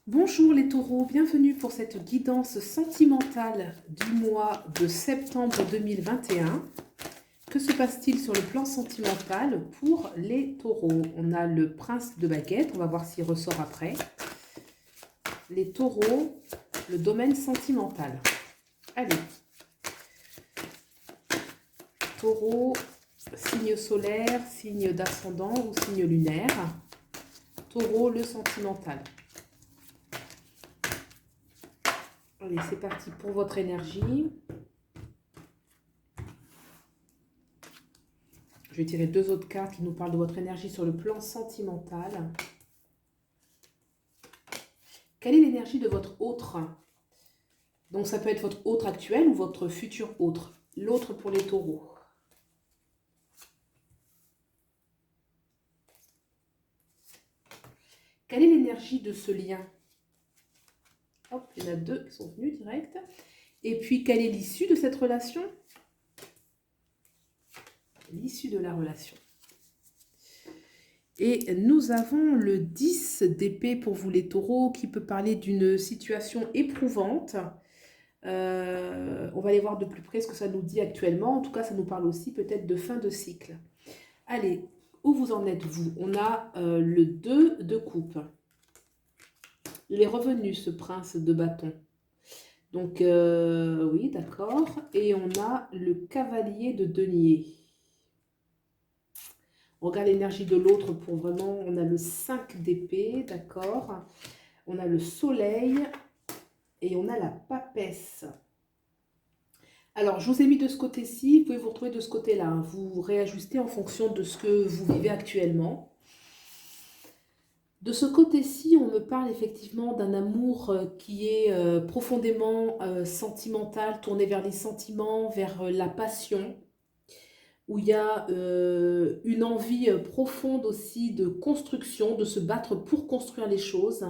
Bonjour les taureaux, bienvenue pour cette guidance sentimentale du mois de septembre 2021. Que se passe-t-il sur le plan sentimental pour les taureaux? On a le prince de baguette, on va voir s'il ressort après. Les taureaux, le domaine sentimental. Allez, taureau, signe solaire, signe d'ascendant ou signe lunaire. Taureau, le sentimental. Allez, c'est parti pour votre énergie. Je vais tirer deux autres cartes qui nous parlent de votre énergie sur le plan sentimental. Quelle est l'énergie de votre autre? Donc ça peut être votre autre actuel ou votre futur autre. L'autre pour les taureaux. Quelle est l'énergie de ce lien? Hop, il y en a deux qui sont venus direct. Et puis, quelle est l'issue de cette relation? L'issue de la relation. Et nous avons le 10 d'épée pour vous les taureaux qui peut parler d'une situation éprouvante. On va aller voir de plus près ce que ça nous dit actuellement. En tout cas, ça nous parle aussi peut-être de fin de cycle. Allez, où vous en êtes vous? On a le 2 de coupe. Il est revenu ce prince de bâton. Donc, oui, d'accord. Et on a le cavalier de denier. On regarde l'énergie de l'autre pour vraiment... On a le 5 d'épée, d'accord. On a le soleil et on a la papesse. Alors, je vous ai mis de ce côté-ci. Vous pouvez vous retrouver de ce côté-là. Hein. Vous réajustez en fonction de ce que vous vivez actuellement. De ce côté-ci, on me parle effectivement d'un amour qui est profondément sentimental, tourné vers les sentiments, vers la passion, où il y a une envie profonde aussi de construction, de se battre pour construire les choses.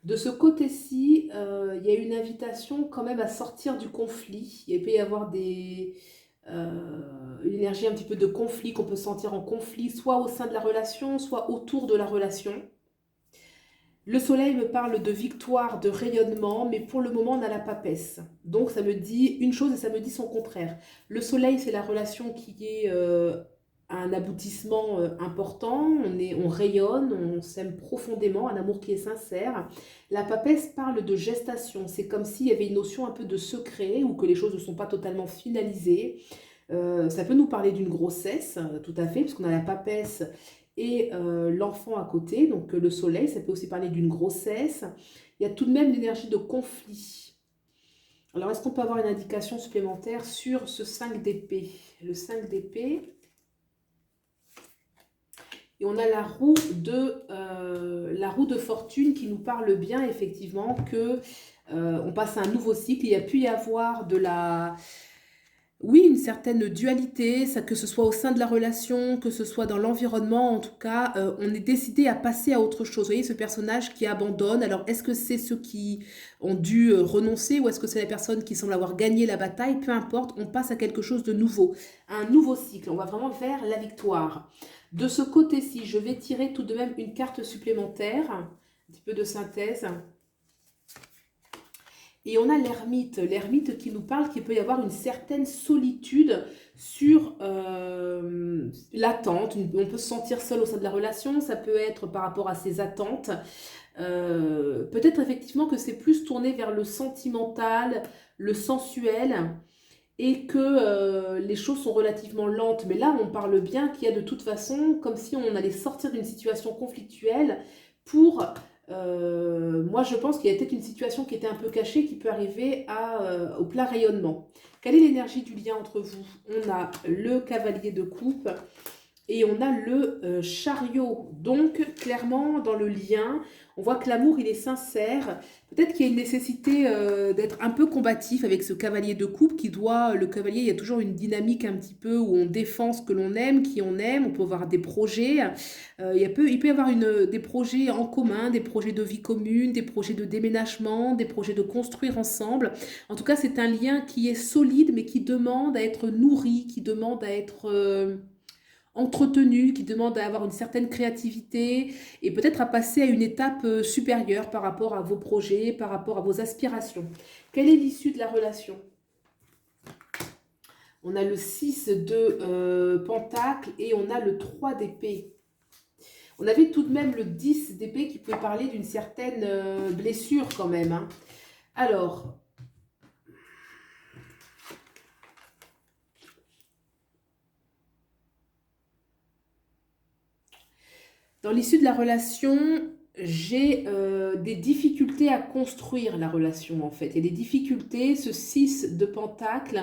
De ce côté-ci, il y a une invitation quand même à sortir du conflit. Il peut y avoir une énergie un petit peu de conflit qu'on peut sentir en conflit, soit au sein de la relation, soit autour de la relation. Le soleil me parle de victoire, de rayonnement, mais pour le moment, on a la papesse. Donc, ça me dit une chose et ça me dit son contraire. Le soleil, c'est la relation qui est un aboutissement important. On rayonne, on s'aime profondément, un amour qui est sincère. La papesse parle de gestation. C'est comme s'il y avait une notion un peu de secret ou que les choses ne sont pas totalement finalisées. Ça peut nous parler d'une grossesse, tout à fait, puisqu'on a la papesse et l'enfant à côté, donc le soleil, ça peut aussi parler d'une grossesse. Il y a tout de même l'énergie de conflit. Alors, est-ce qu'on peut avoir une indication supplémentaire sur ce 5 d'épée? Le 5 d'épée. Et on a la roue de fortune qui nous parle bien, effectivement, que on passe à un nouveau cycle. Il y a pu y avoir de la... Oui, une certaine dualité, ça, que ce soit au sein de la relation, que ce soit dans l'environnement, en tout cas, on est décidé à passer à autre chose. Vous voyez, ce personnage qui abandonne, alors est-ce que c'est ceux qui ont dû renoncer ou est-ce que c'est la personne qui semble avoir gagné la bataille? Peu importe, on passe à quelque chose de nouveau, à un nouveau cycle, on va vraiment vers la victoire. De ce côté-ci, je vais tirer tout de même une carte supplémentaire, un petit peu de synthèse. Et on a l'ermite qui nous parle qu'il peut y avoir une certaine solitude sur l'attente. On peut se sentir seul au sein de la relation, ça peut être par rapport à ses attentes. Peut-être effectivement que c'est plus tourné vers le sentimental, le sensuel, et que les choses sont relativement lentes. Mais là, on parle bien qu'il y a de toute façon, comme si on allait sortir d'une situation conflictuelle pour... moi, je pense qu'il y a peut-être une situation qui était un peu cachée qui peut arriver au plein rayonnement. Quelle est l'énergie du lien entre vous? On a le cavalier de coupe et on a le chariot. Donc, clairement, dans le lien, on voit que l'amour, il est sincère. Peut-être qu'il y a une nécessité d'être un peu combatif avec ce cavalier de coupe qui doit... Le cavalier, il y a toujours une dynamique un petit peu où on défend ce que l'on aime, qui on aime. On peut avoir des projets. Il peut y avoir des projets en commun, des projets de vie commune, des projets de déménagement, des projets de construire ensemble. En tout cas, c'est un lien qui est solide, mais qui demande à être nourri, qui demande à être... entretenu, qui demande à avoir une certaine créativité et peut-être à passer à une étape supérieure par rapport à vos projets, par rapport à vos aspirations. Quelle est l'issue de la relation? On a le 6 de Pentacle et on a le 3 d'épée. On avait tout de même le 10 d'épée qui pouvait parler d'une certaine blessure quand même. Hein. Alors, dans l'issue de la relation, j'ai des difficultés à construire la relation en fait. Il y a des difficultés, ce 6 de Pentacle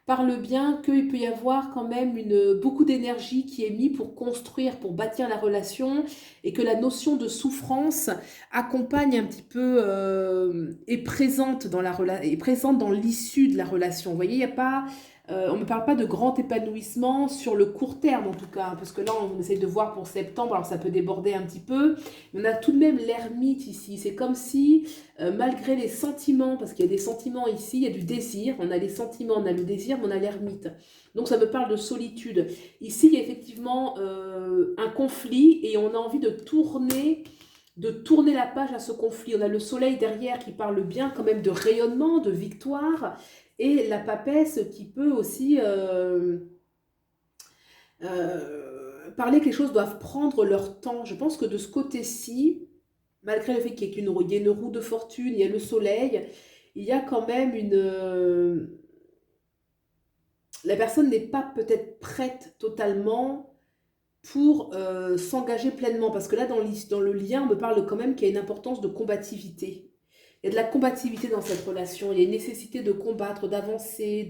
parle bien qu'il peut y avoir quand même beaucoup d'énergie qui est mise pour construire, pour bâtir la relation et que la notion de souffrance accompagne un petit peu, est présente dans est présente dans l'issue de la relation. Vous voyez, il n'y a pas, on ne me parle pas de grand épanouissement sur le court terme en tout cas, parce que là on essaye de voir pour septembre, alors ça peut déborder un petit peu, mais on a tout de même l'ermite ici. C'est comme si malgré les sentiments, parce qu'il y a des sentiments ici, il y a du désir, on a les sentiments, on a le désir, mais on a l'ermite. Donc ça me parle de solitude. Ici, il y a effectivement un conflit et on a envie de tourner la page à ce conflit. On a le soleil derrière qui parle bien quand même de rayonnement, de victoire, et la papesse qui peut aussi parler que les choses doivent prendre leur temps. Je pense que de ce côté-ci, malgré le fait qu'il y ait une roue de fortune, il y a le soleil, il y a quand même la personne n'est pas peut-être prête totalement pour s'engager pleinement. Parce que là, dans le lien, on me parle quand même qu'il y a une importance de combativité. Il y a de la combativité dans cette relation. Il y a une nécessité de combattre, d'avancer.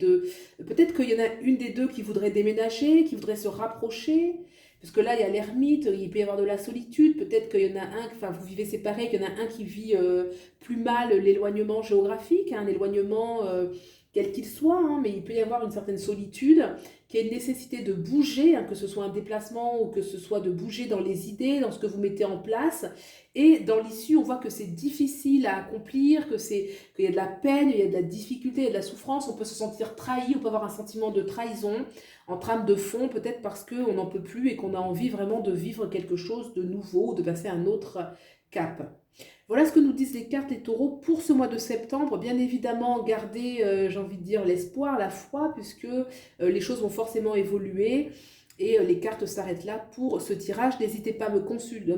Peut-être qu'il y en a une des deux qui voudrait déménager, qui voudrait se rapprocher. Parce que là, il y a l'ermite, il peut y avoir de la solitude. Peut-être qu'il y en a un, enfin, vous vivez séparés, qu'il y en a un qui vit plus mal l'éloignement géographique, hein, l'éloignement quel qu'il soit, hein, mais il peut y avoir une certaine solitude, qu'il y ait une nécessité de bouger, hein, que ce soit un déplacement ou que ce soit de bouger dans les idées, dans ce que vous mettez en place. Et dans l'issue, on voit que c'est difficile à accomplir, qu'il y a de la peine, il y a de la difficulté, il y a de la souffrance, on peut se sentir trahi, on peut avoir un sentiment de trahison en trame de fond, peut-être parce qu'on n'en peut plus et qu'on a envie vraiment de vivre quelque chose de nouveau, de passer à un autre cap. Voilà ce que nous disent les cartes, les taureaux, pour ce mois de septembre. Bien évidemment, gardez, j'ai envie de dire, l'espoir, la foi, puisque les choses vont forcément évoluer et les cartes s'arrêtent là pour ce tirage. N'hésitez pas à me consulter,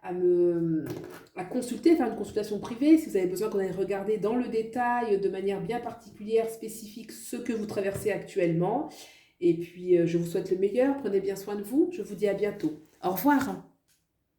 à consulter, faire une consultation privée si vous avez besoin qu'on aille regarder dans le détail de manière bien particulière, spécifique, ce que vous traversez actuellement. Et puis, je vous souhaite le meilleur. Prenez bien soin de vous. Je vous dis à bientôt. Au revoir.